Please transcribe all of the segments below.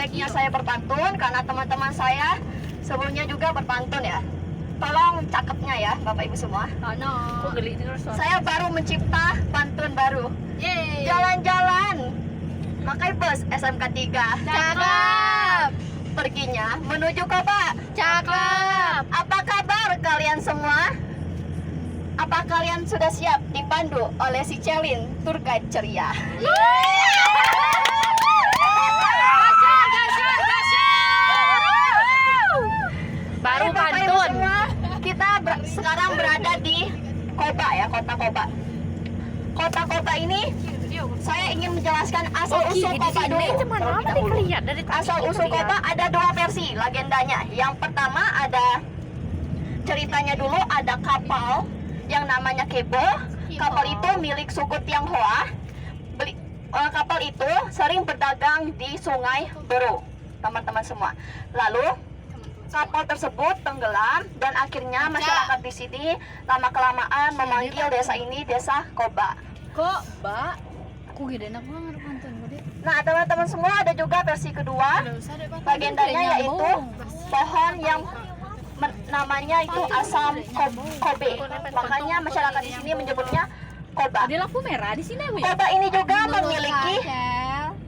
baiknya saya berpantun karena teman-teman saya sebelumnya juga berpantun ya. Tolong cakepnya ya Bapak Ibu semua. Saya baru mencipta pantun baru. Jalan-jalan pakai bus SMK 3. Cakep. Perginya menuju Koba. Cakep. Apa kabar kalian semua? Apa kalian sudah siap dipandu oleh si Celin, tour guide ceria? Baru Baik, Bapak Ibu pantun. semua, kita sekarang berada di Koba ya, kota Koba. Kota Koba ini saya ingin menjelaskan asal usul Koba dulu. terlebih dahulu. Asal usul Koba ada dua versi legendanya. Yang pertama ada ceritanya dulu, ada kapal yang namanya Kebo. Kapal itu milik suku Tionghoa. Kapal itu sering berdagang di Sungai Bero, teman-teman semua. Lalu kapal tersebut tenggelam dan akhirnya masyarakat di sini lama kelamaan memanggil desa ini desa Koba. Kok, Mbak? Aku gede enak banget pantun gede. Nah, teman-teman semua ada juga versi kedua. Legendanya yaitu pohon yang namanya itu asam kobe. Makanya masyarakat di sini menyebutnya Koba. Ada lampu merah di sini, Bu. Koba ini juga memiliki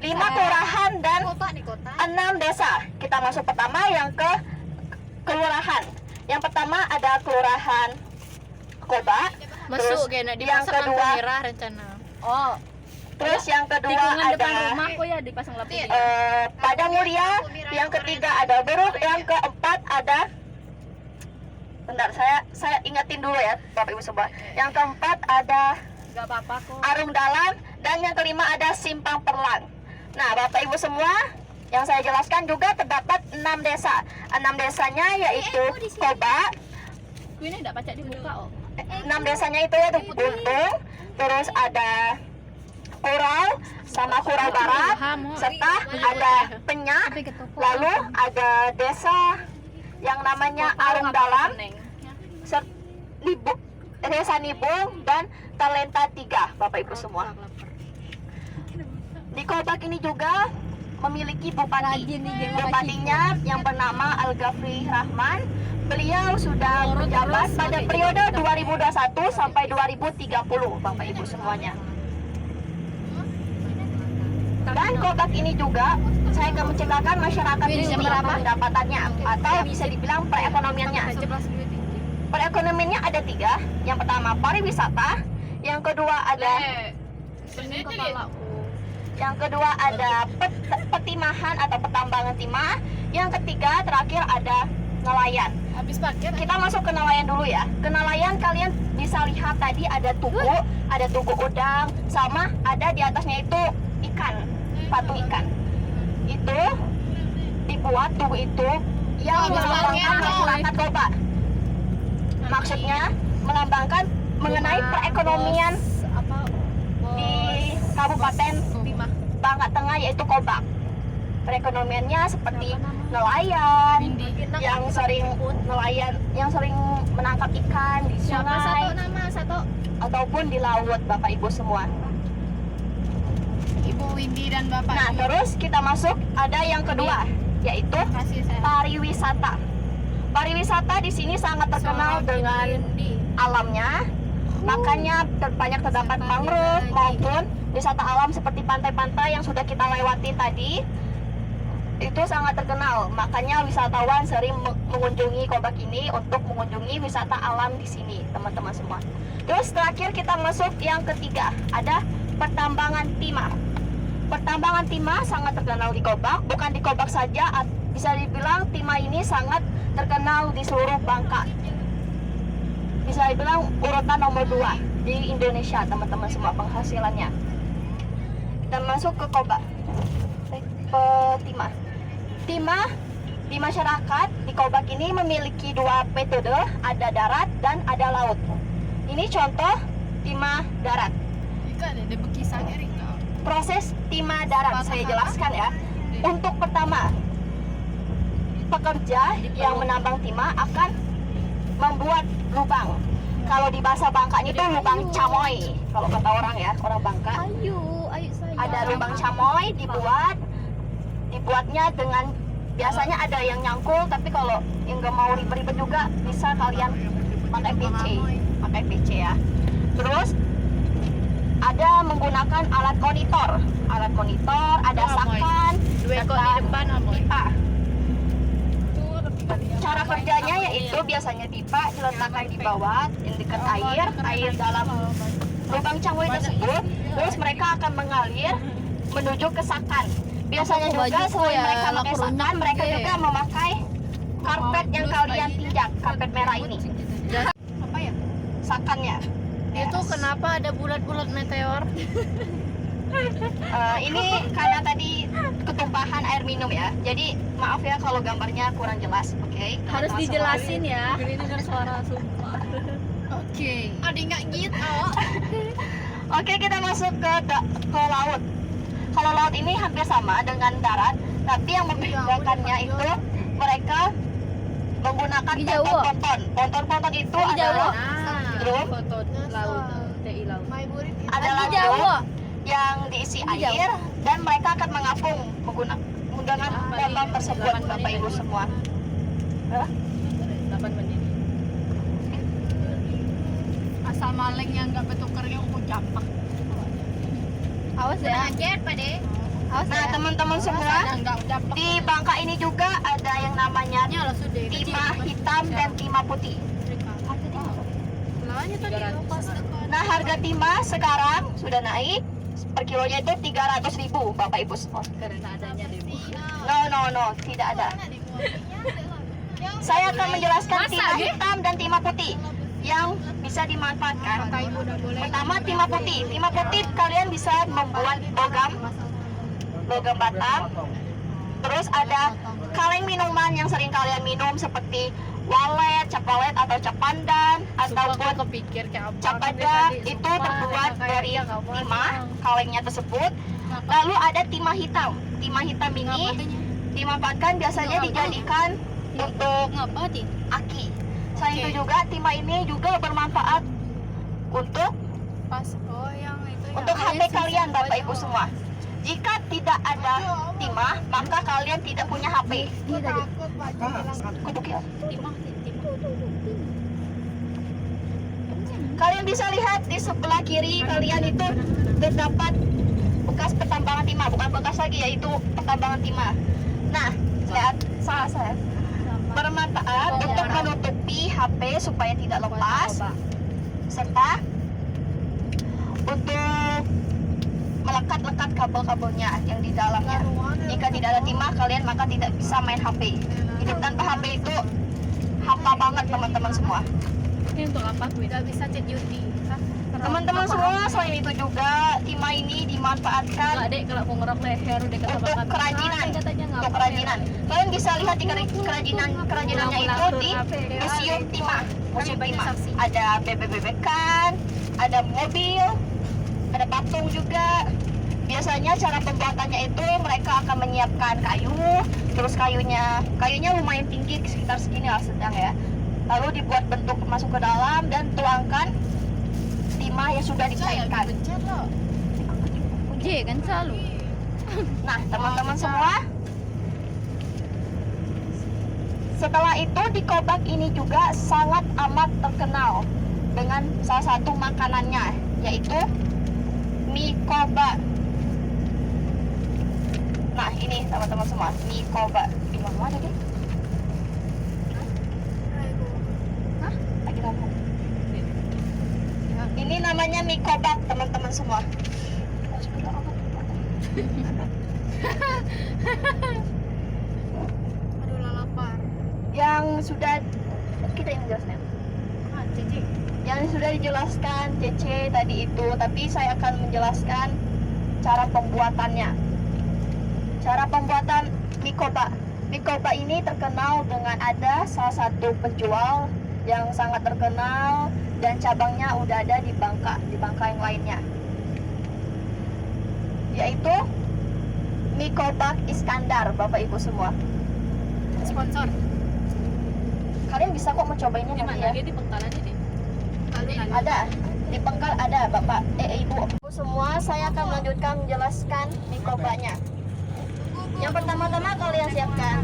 5 kelurahan dan 6 desa. Kita masuk pertama yang ke kelurahan. Yang pertama ada kelurahan Koba. Masuk Terus kayaknya yang dipasang lampu kedua, merah rencana. oh. Terus yang kedua Tikungan depan ada rumahku ya dipasang lampu. Padang Mulia. Yang ketiga ada Beruk. Yang keempat ada, bentar saya ingetin dulu ya Bapak Ibu semua. Yang keempat ada Gak apa-apa kok. Arung Dalam, dan yang kelima ada Simpang Perlang. Nah, Bapak Ibu semua, yang saya jelaskan juga terdapat 6 desa. 6 desanya yaitu Koba. Ini enggak baca di muka, oh. 6 desanya itu yaitu Buntung, terus ada Kurau sama Kurau Barat, serta ada Penyak, lalu ada desa yang namanya Arung Dalam, Desa Nibung, dan Talenta 3, Bapak Ibu semua. Di Kobak ini juga memiliki bupati. Bupatinya yang bernama Al-Ghafri Rahman. Beliau sudah menjabat pada periode 2021 sampai 2030, Bapak Ibu semuanya. Dan Kobak ini juga saya akan menceritakan masyarakat di sini pendapatannya atau bisa dibilang perekonomiannya. Perekonomiannya ada 3. Yang pertama pariwisata, yang kedua ada petimahan atau pertambangan timah, yang ketiga terakhir ada nelayan. Habis pakai. Kita masuk ke nelayan dulu ya. Ke nelayan kalian bisa lihat tadi ada tugu udang, sama ada di atasnya itu ikan, patung ikan. Itu dibuat tugu itu yang melambangkan masyarakat Koba. Maksudnya melambangkan mengenai perekonomian di Kabupaten Bangka Tengah yaitu Kobak. Perekonomiannya seperti nelayan yang sering menangkap ikan di sungai ataupun di laut, Bapak Ibu semua. Ibu Windy dan Bapak. Nah, terus kita masuk ada yang kedua yaitu pariwisata. Pariwisata di sini sangat terkenal dengan alamnya. Makanya banyak terdapat mangrove maupun wisata alam seperti pantai-pantai yang sudah kita lewati tadi. Itu sangat terkenal. Makanya wisatawan sering mengunjungi Kobak ini untuk mengunjungi wisata alam di sini, teman-teman semua. Terus terakhir kita masuk yang ketiga, ada pertambangan timah. Pertambangan timah sangat terkenal di Kobak, bukan di Kobak saja, bisa dibilang timah ini sangat terkenal di seluruh Bangka. Bisa dibilang urutan nomor 2 di Indonesia, teman-teman semua penghasilannya. Kita masuk ke Kobak. Timah di masyarakat di Kobak ini memiliki 2 metode, ada darat dan ada laut. Ini contoh timah darat. Proses timah darat saya jelaskan ya. Untuk pertama, pekerja yang menambang timah akan membuat lubang. Kalau di bahasa Bangkanya itu lubang camoy. Kalau kata orang ya, orang Bangka. Ada lubang camoy dibuat. dibuatnya dengan biasanya ada yang nyangkul, tapi kalau yang nggak mau ribet-ribet juga bisa kalian pakai PC ya. Terus ada menggunakan alat monitor, ada sakan, serta pipa. Cara kerjanya yaitu biasanya pipa diletakkan di bawah yang dekat air dalam lubang cangkul tersebut, terus mereka akan mengalir menuju ke sakan. Biasanya juga selain mereka pakai sakan, mereka juga memakai karpet yang kalian pijak, karpet merah ini. Apa ya? Sakannya. Itu kenapa ada bulat-bulat meteor? Ini karena tadi ketumpahan air minum ya. Jadi maaf ya kalau gambarnya kurang jelas. Oke. Harus teman-teman dijelasin ya. Ini dengar suara sumpah. Oke. Ada nggak gitu? semua. Oke, kita masuk ke laut. Kalau laut ini hampir sama dengan darat, tapi yang membedakannya itu mereka menggunakan ponton itu adalah drum, adalah drum yang diisi air dan mereka akan mengapung menggunakan ponton tersebut, Bapak Ibu semua. Asal maling yang nggak betukar yang aku jampak. Awas ya. Kaget, Pak De. Awas Nah, ya. teman-teman semua, di Bangka ini juga ada yang namanya timah hitam dan timah putih. Nah, harga timah sekarang sudah naik. Per kilonya itu 300.000, Bapak Ibu semua. Karena adanya demo. No, tidak ada. Saya akan menjelaskan timah hitam dan timah putih yang bisa dimanfaatkan. Pertama, timah putih. Timah putih kalian bisa membuat logam batam. Terus ada kaleng minuman yang sering kalian minum seperti walet, cap walet atau cap pandan ataupun kepikir kayak apa? cap ada, itu terbuat dari timah kalengnya tersebut. Lalu ada timah hitam. Timah hitam ini dimanfaatkan biasanya dijadikan untuk aki. Selain itu juga timah ini juga bermanfaat untuk HP kalian, Bapak Ibu semua. Jika tidak ada timah, maka kalian tidak punya HP. Kalian bisa lihat di sebelah kiri kalian itu terdapat bekas pertambangan timah, bukan bekas lagi, yaitu pertambangan timah. Nah, salah saya. Bermanfaat untuk menutupi HP supaya tidak lepas, serta untuk melekat-lekat kabel-kabelnya yang di dalamnya. Jika tidak ada timah kalian maka tidak bisa main HP. Hidup tanpa HP itu hampa banget, teman-teman semua. Ini untuk apa? Tidak bisa chat Yudi. Teman-teman semua, selain itu juga timah ini dimanfaatkan Kalau aku ngerok leher udah untuk kerajinan. Untuk kerajinan. Kalian bisa lihat di kerajinannya itu di museum timah. Museum timah. Ada bebek-bebekan, ada mobil, ada patung juga. Biasanya cara pembuatannya itu mereka akan menyiapkan kayu, terus kayunya lumayan tinggi, sekitar segini lah sedang ya. Lalu dibuat bentuk masuk ke dalam dan tuangkan timah yang sudah dicairkan. Uji kan selalu. Nah, teman-teman semua, setelah itu di Kobak ini juga sangat amat terkenal dengan salah satu makanannya, yaitu mie Kobak. Nah, ini teman-teman semua, mie Kobak. Di mana ada deh? Hah? Lagi apa? Ini namanya mie Kobak, teman-teman semua. Aduh, lapar. Yang sudah kita yang jelaskan. Yang sudah dijelaskan Cece tadi itu, tapi saya akan menjelaskan cara pembuatannya. Cara pembuatan mie Kobak. Mie Kobak ini terkenal dengan ada salah satu penjual yang sangat terkenal dan cabangnya udah ada di Bangka yang lainnya, yaitu mie Kobak Iskandar, Bapak Ibu semua. Sponsor. Kalian bisa kok mencobainnya nanti ya. Di Bengkalan ini. Ada di Bengkal, ada Bapak Ibu semua. Saya akan melanjutkan menjelaskan mie Kobaknya. Yang pertama-tama kalian siapkan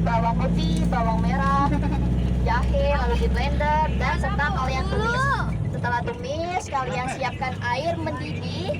bawang putih, bawang merah, jahe, lalu di blender dan serta kalian tumis. Setelah tumis, kalian siapkan air mendidih.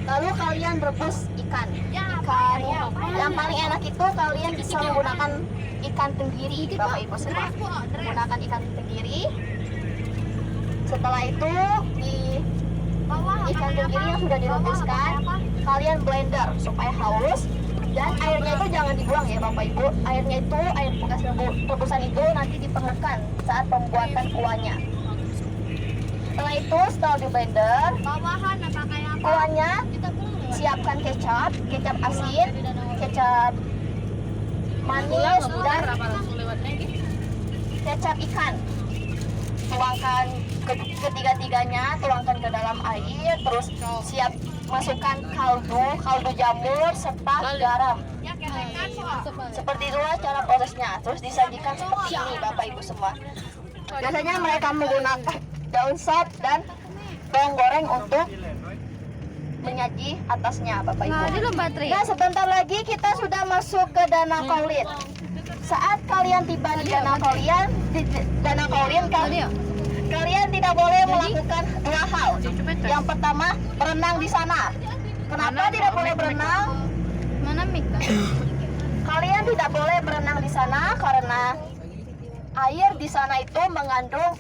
Lalu kalian rebus ikan. Yang paling enak itu kalian bisa menggunakan ikan tenggiri, Bapak Ibu semua. Menggunakan ikan tenggiri. Setelah itu di ikan tenggiri yang sudah direbuskan, kalian blender supaya halus. Dan airnya itu jangan dibuang ya Bapak Ibu. Airnya itu, air bekas rebusan itu nanti diperlukan saat pembuatan kuahnya. Setelah itu, setelah di blender, kuahnya siapkan kecap asin, kecap manis, dan kecap ikan. Tuangkan ketiga-tiganya, tuangkan ke dalam air, terus siap masukkan kaldu jamur serta garam. Seperti itulah cara prosesnya. Terus disajikan seperti ini Bapak Ibu semua. Biasanya mereka menggunakan daun sop dan bawang goreng untuk menyaji atasnya Bapak Ibu. Nah, sebentar lagi kita sudah masuk ke Danau Kaolin. Saat kalian tiba di Danau Kaolin, kalian tidak boleh melakukan dua hal. Yang pertama, berenang di sana. Kenapa tidak boleh berenang? Kalian tidak boleh berenang di sana karena air di sana itu mengandung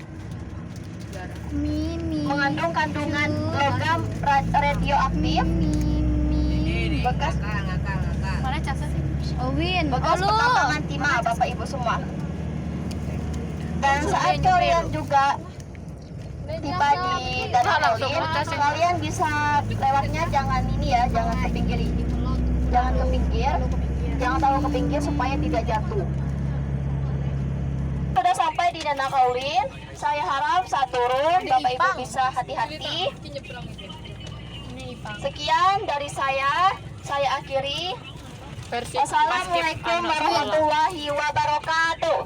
kandungan logam radioaktif bekas pertambangan timah Bapak Ibu semua. Dan saat kalian juga tiba di Danau Kaolin, kalian bisa lewatnya jangan ke pinggir, jangan terlalu ke pinggir supaya tidak jatuh. Sudah sampai di Danau Kaolin, saya harap saat turun Bapak Ibu bisa hati-hati. Sekian dari saya akhiri. Wassalamualaikum warahmatullahi wabarakatuh.